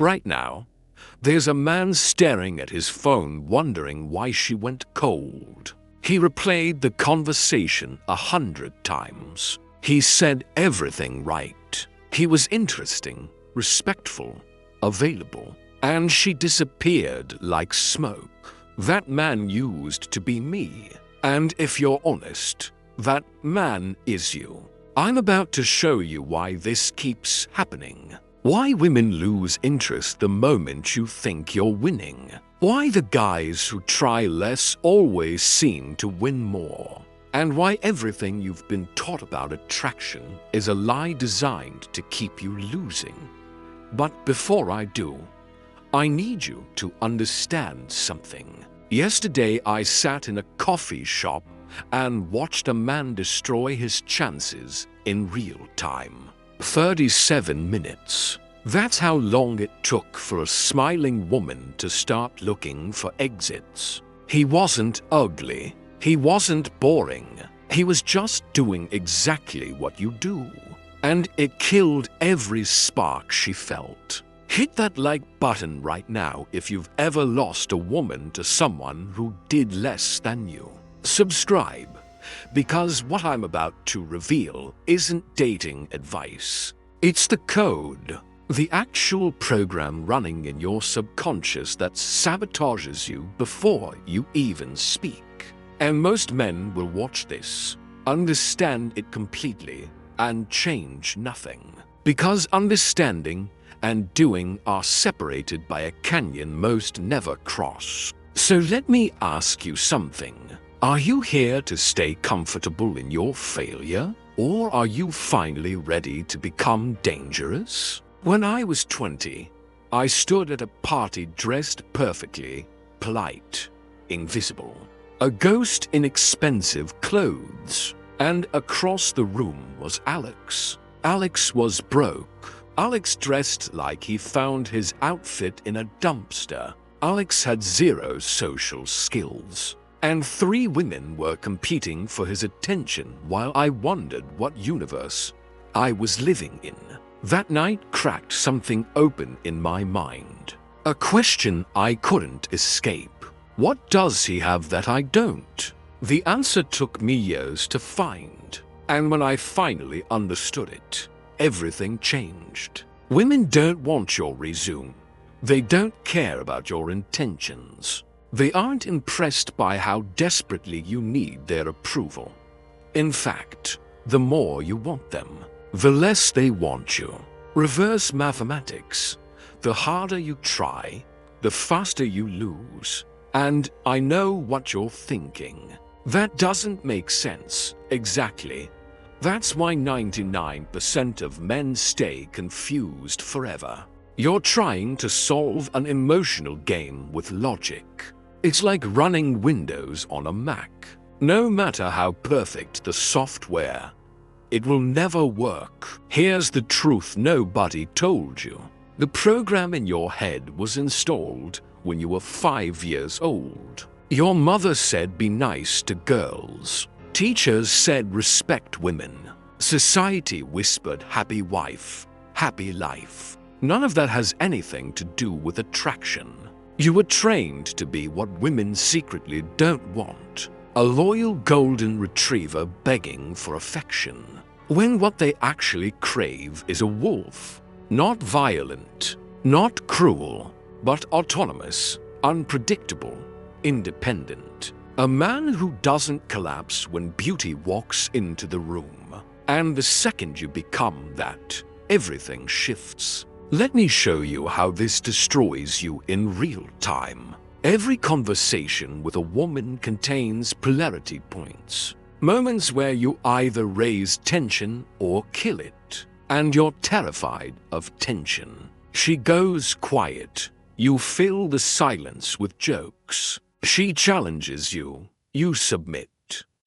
Right now, there's a man staring at his phone wondering why she went cold. He replayed the conversation 100 times. He said everything right. He was interesting, respectful, available, and she disappeared like smoke. That man used to be me, and if you're honest, that man is you. I'm about to show you why this keeps happening. Why women lose interest the moment you think you're winning. Why the guys who try less always seem to win more. And why everything you've been taught about attraction is a lie designed to keep you losing. But before I do, I need you to understand something. Yesterday I sat in a coffee shop and watched a man destroy his chances in real time. 37 minutes. That's how long it took for a smiling woman to start looking for exits. He wasn't ugly. He wasn't boring. He was just doing exactly what you do. And it killed every spark she felt. Hit that like button right now if you've ever lost a woman to someone who did less than you. Subscribe, because what I'm about to reveal isn't dating advice. It's the code, the actual program running in your subconscious that sabotages you before you even speak. And most men will watch this, understand it completely, and change nothing. Because understanding and doing are separated by a canyon most never cross. So let me ask you something. Are you here to stay comfortable in your failure? Or are you finally ready to become dangerous? When I was 20, I stood at a party dressed perfectly, polite, invisible. A ghost in expensive clothes. And across the room was Alex. Alex was broke. Alex dressed like he found his outfit in a dumpster. Alex had zero social skills. And 3 women were competing for his attention while I wondered what universe I was living in. That night cracked something open in my mind. A question I couldn't escape. What does he have that I don't? The answer took me years to find. And when I finally understood it, everything changed. Women don't want your resume. They don't care about your intentions. They aren't impressed by how desperately you need their approval. In fact, the more you want them, the less they want you. Reverse mathematics. The harder you try, the faster you lose. And I know what you're thinking. That doesn't make sense. Exactly. That's why 99% of men stay confused forever. You're trying to solve an emotional game with logic. It's like running Windows on a Mac. No matter how perfect the software, it will never work. Here's the truth nobody told you. The program in your head was installed when you were 5 years old. Your mother said be nice to girls. Teachers said respect women. Society whispered happy wife, happy life. None of that has anything to do with attraction. You were trained to be what women secretly don't want. A loyal golden retriever begging for affection. When what they actually crave is a wolf. Not violent, not cruel, but autonomous, unpredictable, independent. A man who doesn't collapse when beauty walks into the room. And the second you become that, everything shifts. Let me show you how this destroys you in real time. Every conversation with a woman contains polarity points. Moments where you either raise tension or kill it. And you're terrified of tension. She goes quiet. You fill the silence with jokes. She challenges you. You submit.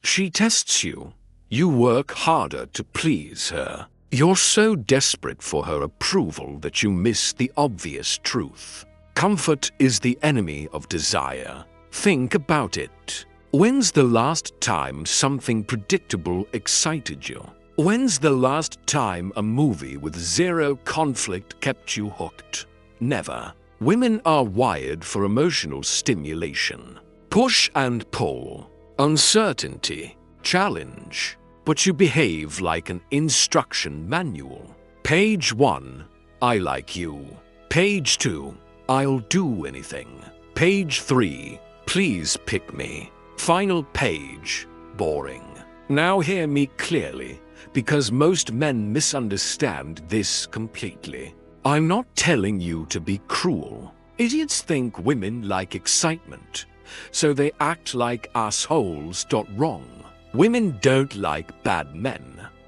She tests you. You work harder to please her. You're so desperate for her approval that you miss the obvious truth. Comfort is the enemy of desire. Think about it. When's the last time something predictable excited you? When's the last time a movie with zero conflict kept you hooked? Never. Women are wired for emotional stimulation. Push and pull. Uncertainty. Challenge. But you behave like an instruction manual. Page 1. I like you. Page 2. I'll do anything. Page 3. Please pick me. Final page. Boring. Now hear me clearly, because most men misunderstand this completely. I'm not telling you to be cruel. Idiots think women like excitement, so they act like assholes. Wrong. Women don't like bad men.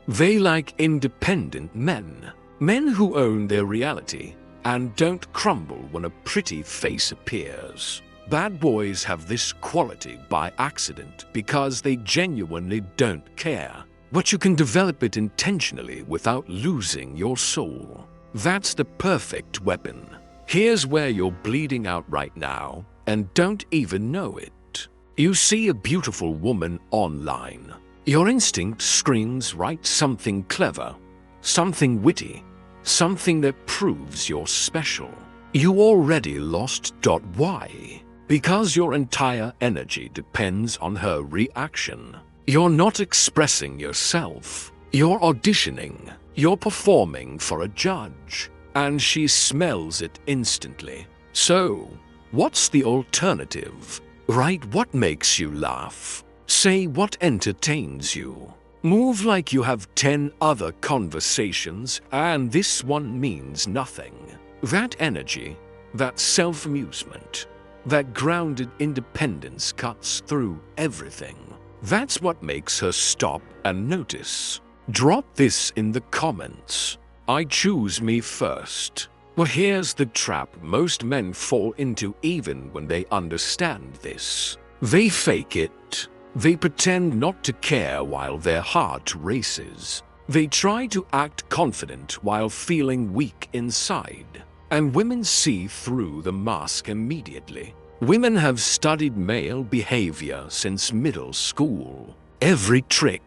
They like independent men. Men who own their reality and don't crumble when a pretty face appears. Bad boys have this quality by accident because they genuinely don't care. But you can develop it intentionally without losing your soul. That's the perfect weapon. Here's where you're bleeding out right now and don't even know it. You see a beautiful woman online. Your instinct screams, write something clever, something witty, something that proves you're special. You already lost. Why? Because your entire energy depends on her reaction. You're not expressing yourself. You're auditioning. You're performing for a judge. And she smells it instantly. So, what's the alternative? Write what makes you laugh. Say what entertains you. Move like you have 10 other conversations and this one means nothing. That energy, that self-amusement, that grounded independence cuts through everything. That's what makes her stop and notice. Drop this in the comments. I choose me first. Well, here's the trap most men fall into even when they understand this. They fake it. They pretend not to care while their heart races. They try to act confident while feeling weak inside. And women see through the mask immediately. Women have studied male behavior since middle school. Every trick,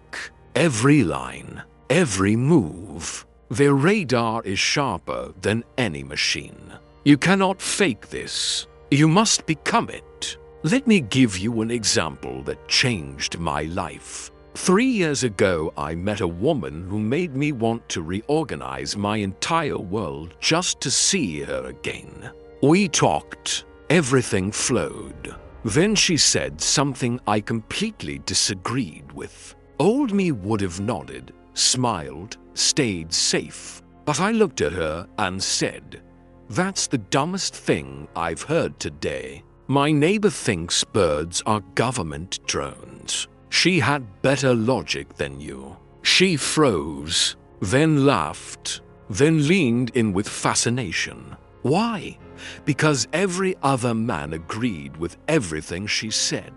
every line, every move. Their radar is sharper than any machine. You cannot fake this. You must become it. Let me give you an example that changed my life. 3 years ago, I met a woman who made me want to reorganize my entire world just to see her again. We talked. Everything flowed. Then she said something I completely disagreed with. Old me would have nodded, smiled, stayed safe. But I looked at her and said, "That's the dumbest thing I've heard today. My neighbor thinks birds are government drones." She had better logic than you. She froze, then laughed, then leaned in with fascination. Why? Because every other man agreed with everything she said.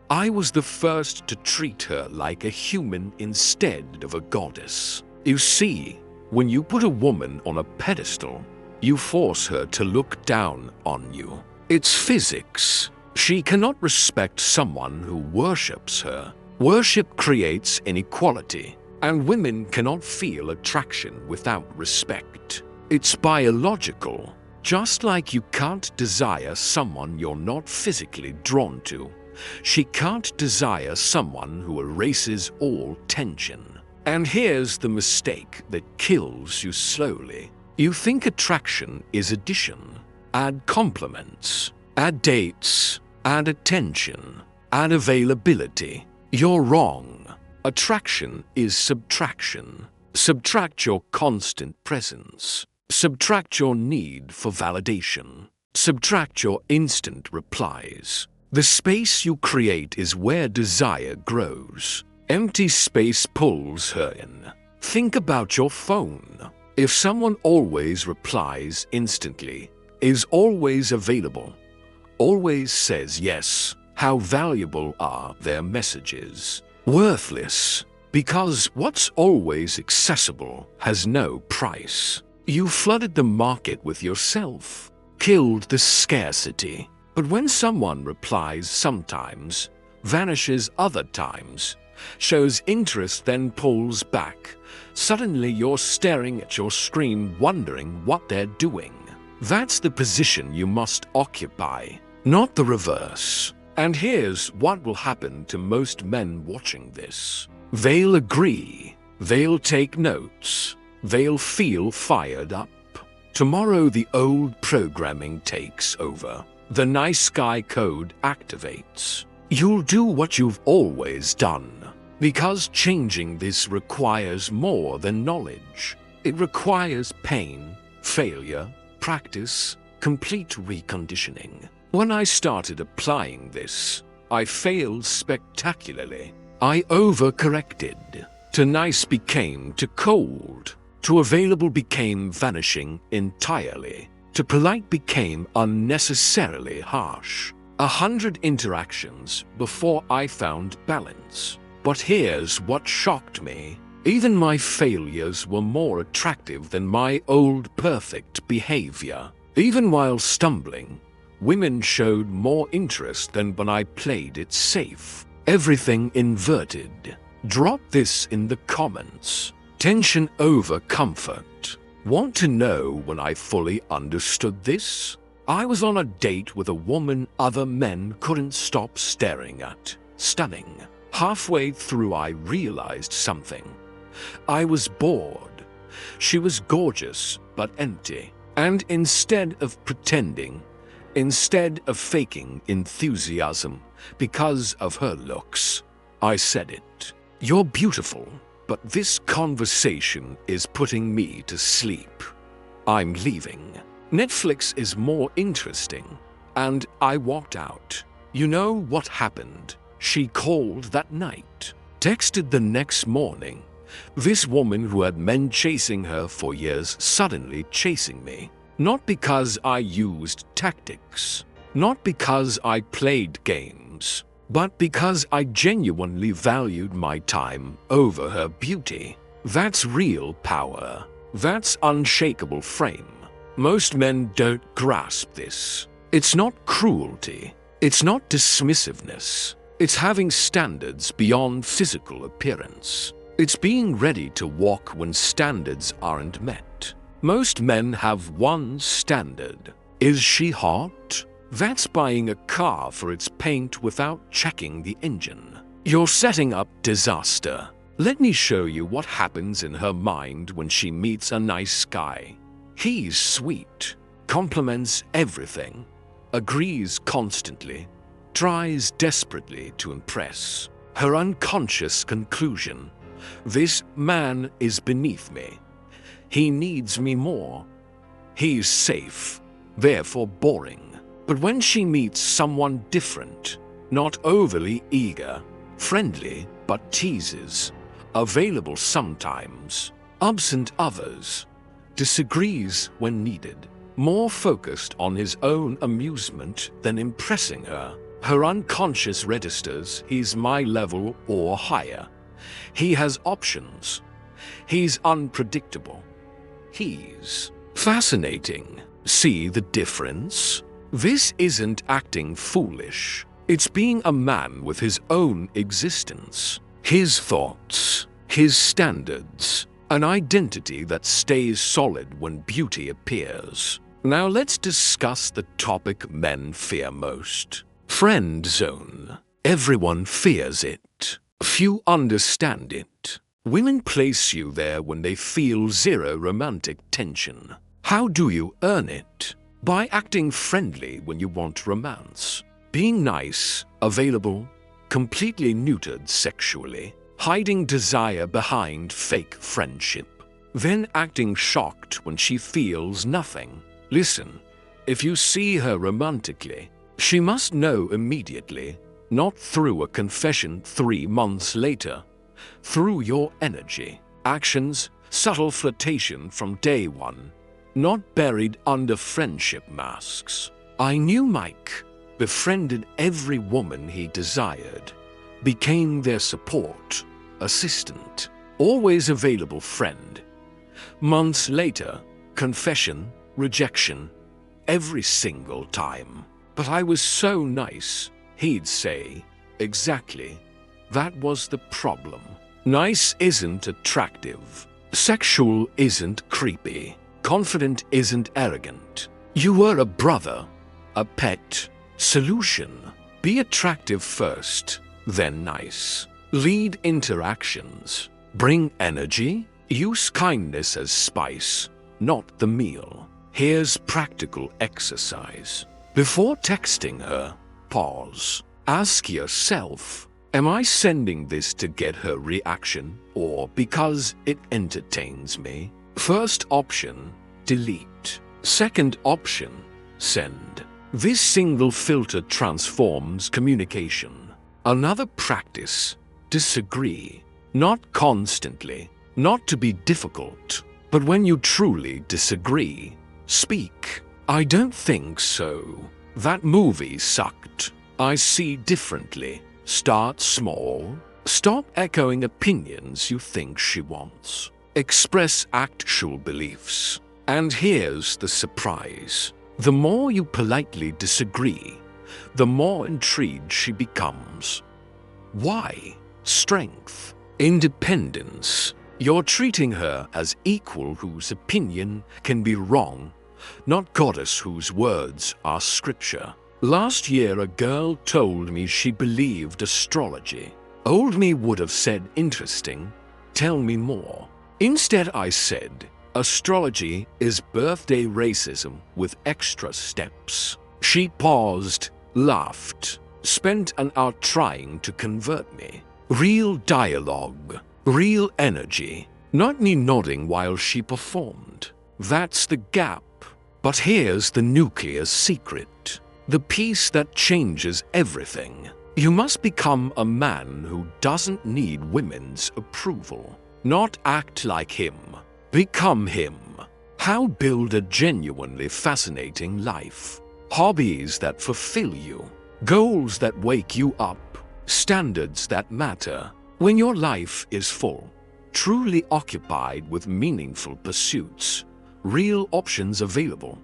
I was the first to treat her like a human instead of a goddess. You see, when you put a woman on a pedestal, you force her to look down on you. It's physics. She cannot respect someone who worships her. Worship creates inequality, and women cannot feel attraction without respect. It's biological. Just like you can't desire someone you're not physically drawn to, she can't desire someone who erases all tension. And here's the mistake that kills you slowly. You think attraction is addition. Add compliments, add dates, add attention, add availability. You're wrong. Attraction is subtraction. Subtract your constant presence. Subtract your need for validation. Subtract your instant replies. The space you create is where desire grows. Empty space pulls her in. Think about your phone. If someone always replies instantly, is always available, always says yes, how valuable are their messages? Worthless, because what's always accessible has no price. You flooded the market with yourself, killed the scarcity. But when someone replies sometimes, vanishes other times, shows interest then pulls back, suddenly you're staring at your screen wondering what they're doing. That's the position you must occupy, not the reverse. And here's what will happen to most men watching this. They'll agree, they'll take notes, they'll feel fired up. Tomorrow the old programming takes over. The nice guy code activates. You'll do what you've always done. Because changing this requires more than knowledge. It requires pain, failure, practice, complete reconditioning. When I started applying this, I failed spectacularly. I overcorrected. To nice became to cold. To available became vanishing entirely. To polite became unnecessarily harsh. 100 interactions before I found balance. But here's what shocked me. Even my failures were more attractive than my old perfect behavior. Even while stumbling, women showed more interest than when I played it safe. Everything inverted. Drop this in the comments. Tension over comfort. Want to know when I fully understood this? I was on a date with a woman other men couldn't stop staring at. Stunning. Halfway through I realized something. I was bored. She was gorgeous but empty. And instead of pretending, instead of faking enthusiasm because of her looks, I said it. You're beautiful, but this conversation is putting me to sleep. I'm leaving. Netflix is more interesting. And I walked out. You know what happened? She called that night, texted the next morning. This woman who had men chasing her for years suddenly chasing me. Not because I used tactics, not because I played games, but because I genuinely valued my time over her beauty. That's real power. That's unshakable frame. Most men don't grasp this. It's not cruelty. It's not dismissiveness. It's having standards beyond physical appearance. It's being ready to walk when standards aren't met. Most men have one standard. Is she hot? That's buying a car for its paint without checking the engine. You're setting up disaster. Let me show you what happens in her mind when she meets a nice guy. He's sweet, compliments everything, agrees constantly, tries desperately to impress. Her unconscious conclusion: this man is beneath me. He needs me more. He's safe, therefore boring. But when she meets someone different, not overly eager, friendly but teases, available sometimes, absent others, disagrees when needed, more focused on his own amusement than impressing her, her unconscious registers he's my level or higher. He has options. He's unpredictable. He's fascinating. See the difference? This isn't acting foolish. It's being a man with his own existence, his thoughts, his standards, an identity that stays solid when beauty appears. Now let's discuss the topic men fear most. Friend zone. Everyone fears it. Few understand it. Women place you there when they feel zero romantic tension. How do you earn it? By acting friendly when you want romance. Being nice, available, completely neutered sexually. Hiding desire behind fake friendship. Then acting shocked when she feels nothing. Listen, if you see her romantically, she must know immediately, not through a confession 3 months later, through your energy, actions, subtle flirtation from day one, not buried under friendship masks. I knew Mike, befriended every woman he desired, became their support, assistant, always available friend. Months later, confession, rejection, every single time. But I was so nice, he'd say. Exactly. That was the problem. Nice isn't attractive. Sexual isn't creepy. Confident isn't arrogant. You were a brother, a pet, solution. Be attractive first, then nice. Lead interactions. Bring energy. Use kindness as spice, not the meal. Here's practical exercise. Before texting her, pause. Ask yourself, am I sending this to get her reaction or because it entertains me? First option, delete. Second option, send. This single filter transforms communication. Another practice, disagree. Not constantly, not to be difficult, but when you truly disagree, speak. I don't think so. That movie sucked. I see differently. Start small. Stop echoing opinions you think she wants. Express actual beliefs. And here's the surprise. The more you politely disagree, the more intrigued she becomes. Why? Strength. Independence. You're treating her as equal whose opinion can be wrong, not goddess whose words are scripture. Last year a girl told me she believed astrology. Old me would have said interesting, tell me more. Instead I said, astrology is birthday racism with extra steps. She paused, laughed, spent an hour trying to convert me. Real dialogue, real energy, not me nodding while she performed. That's the gap. But here's the nuclear secret, the piece that changes everything. You must become a man who doesn't need women's approval. Not act like him, become him. How build a genuinely fascinating life? Hobbies that fulfill you, goals that wake you up, standards that matter. When your life is full, truly occupied with meaningful pursuits, real options available,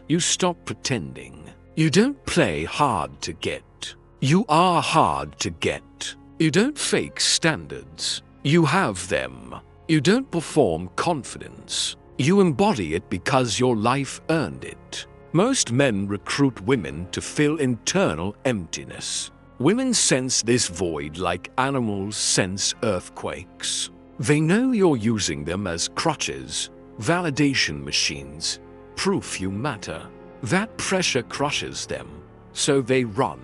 you stop pretending. You don't play hard to get. You are hard to get. You don't fake standards. You have them. You don't perform confidence. You embody it because your life earned it. Most men recruit women to fill internal emptiness. Women sense this void like animals sense earthquakes. They know you're using them as crutches, validation machines, proof you matter. That pressure crushes them, so they run.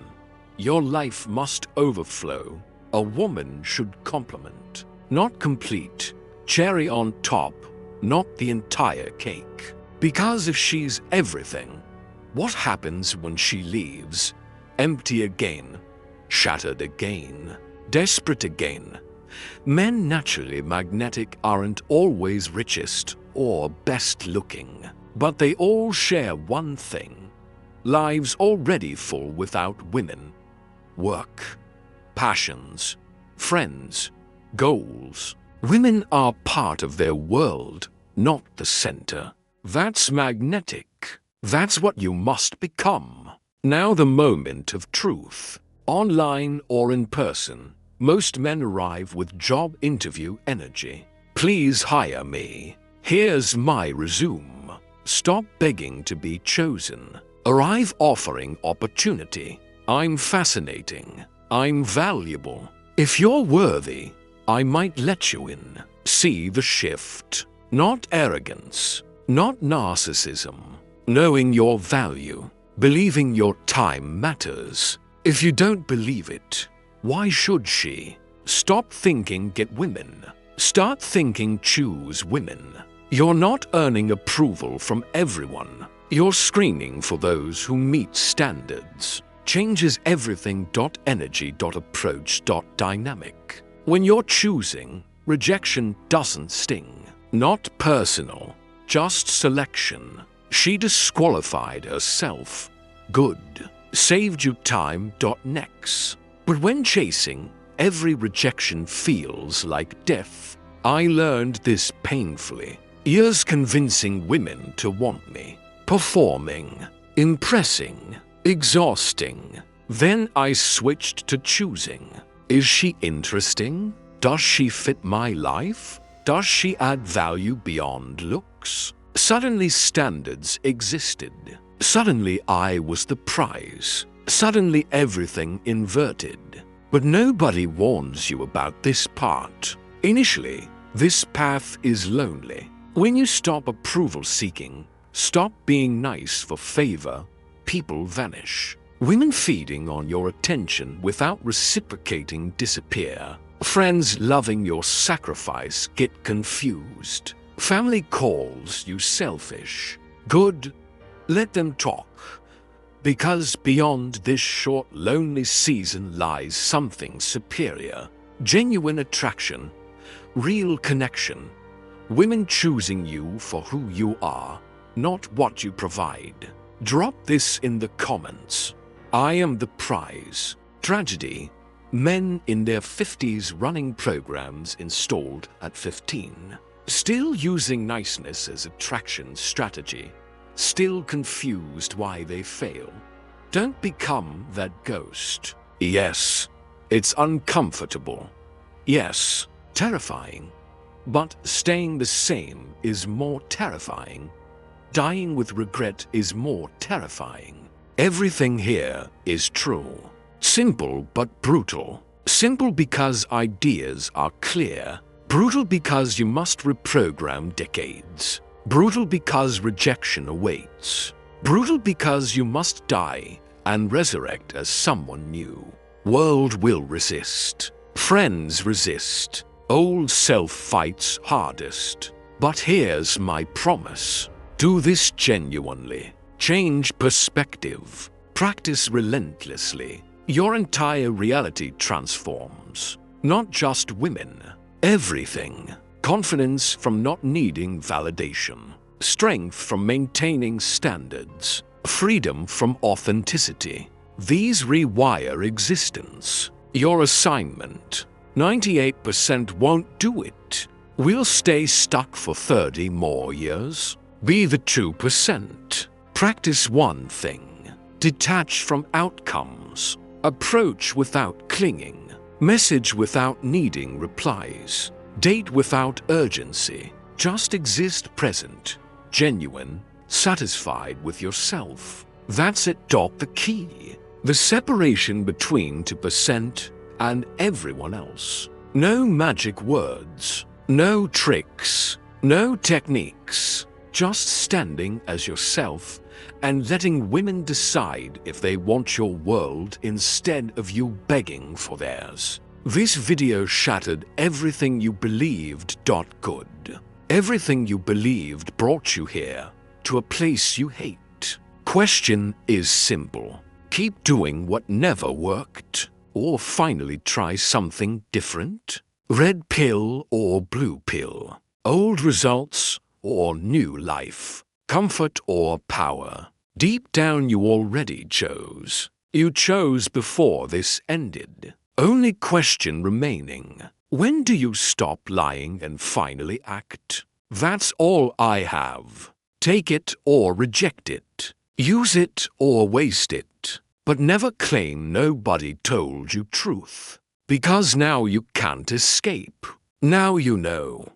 Your life must overflow. A woman should complement, not complete. Cherry on top, not the entire cake. Because if she's everything, what happens when she leaves? Empty again. Shattered again, desperate again. Men naturally magnetic aren't always richest or best looking, but they all share one thing. Lives already full without women. Work, passions, friends, goals. Women are part of their world, not the center. That's magnetic. That's what you must become. Now the moment of truth. Online or in person, most men arrive with job interview energy. Please hire me. Here's my resume. Stop begging to be chosen. Arrive offering opportunity. I'm fascinating. I'm valuable. If you're worthy, I might let you in. See the shift. Not arrogance, not narcissism. Knowing your value, believing your time matters. If you don't believe it, why should she? Stop thinking get women. Start thinking choose women. You're not earning approval from everyone. You're screening for those who meet standards. Changes everything. Energy. Approach. Dynamic. When you're choosing, rejection doesn't sting. Not personal, just selection. She disqualified herself. Good. Saved you time. Next. But when chasing, every rejection feels like death. I learned this painfully. Years convincing women to want me. Performing, impressing, exhausting. Then I switched to choosing. Is she interesting? Does she fit my life? Does she add value beyond looks? Suddenly standards existed. Suddenly I was the prize. Suddenly everything inverted. But nobody warns you about this part. Initially, this path is lonely. When you stop approval seeking, stop being nice for favor, people vanish. Women feeding on your attention without reciprocating disappear. Friends loving your sacrifice get confused. Family calls you selfish. Good, let them talk. Because beyond this short lonely season lies something superior. Genuine attraction, real connection. Women choosing you for who you are, not what you provide. Drop this in the comments. I am the prize. Tragedy. Men in their 50s running programs installed at 15. Still using niceness as attraction strategy. Still confused why they fail. Don't become that ghost. Yes, it's uncomfortable. Yes, terrifying. But staying the same is more terrifying. Dying with regret is more terrifying. Everything here is true. Simple but brutal. Simple because ideas are clear. Brutal because you must reprogram decades. Brutal because rejection awaits. Brutal because you must die and resurrect as someone new. World will resist. Friends resist. Old self fights hardest. But here's my promise. Do this genuinely. Change perspective. Practice relentlessly. Your entire reality transforms. Not just women. Everything. Confidence from not needing validation. Strength from maintaining standards. Freedom from authenticity. These rewire existence. Your assignment. 98% won't do it. We'll stay stuck for 30 more years. Be the 2%. Practice one thing. Detach from outcomes. Approach without clinging. Message without needing replies. Date without urgency. Just exist present. Genuine. Satisfied with yourself. That's it. The key. The separation between 2% and everyone else. No magic words. No tricks. No techniques. Just standing as yourself and letting women decide if they want your world instead of you begging for theirs. This video shattered everything you believed. Good. Everything you believed brought you here, to a place you hate. Question is simple. Keep doing what never worked, or finally try something different? Red pill or blue pill? Old results or new life? Comfort or power? Deep down you already chose. You chose before this ended. Only question remaining. When do you stop lying and finally act? That's all I have. Take it or reject it. Use it or waste it. But never claim nobody told you truth. Because now you can't escape. Now you know.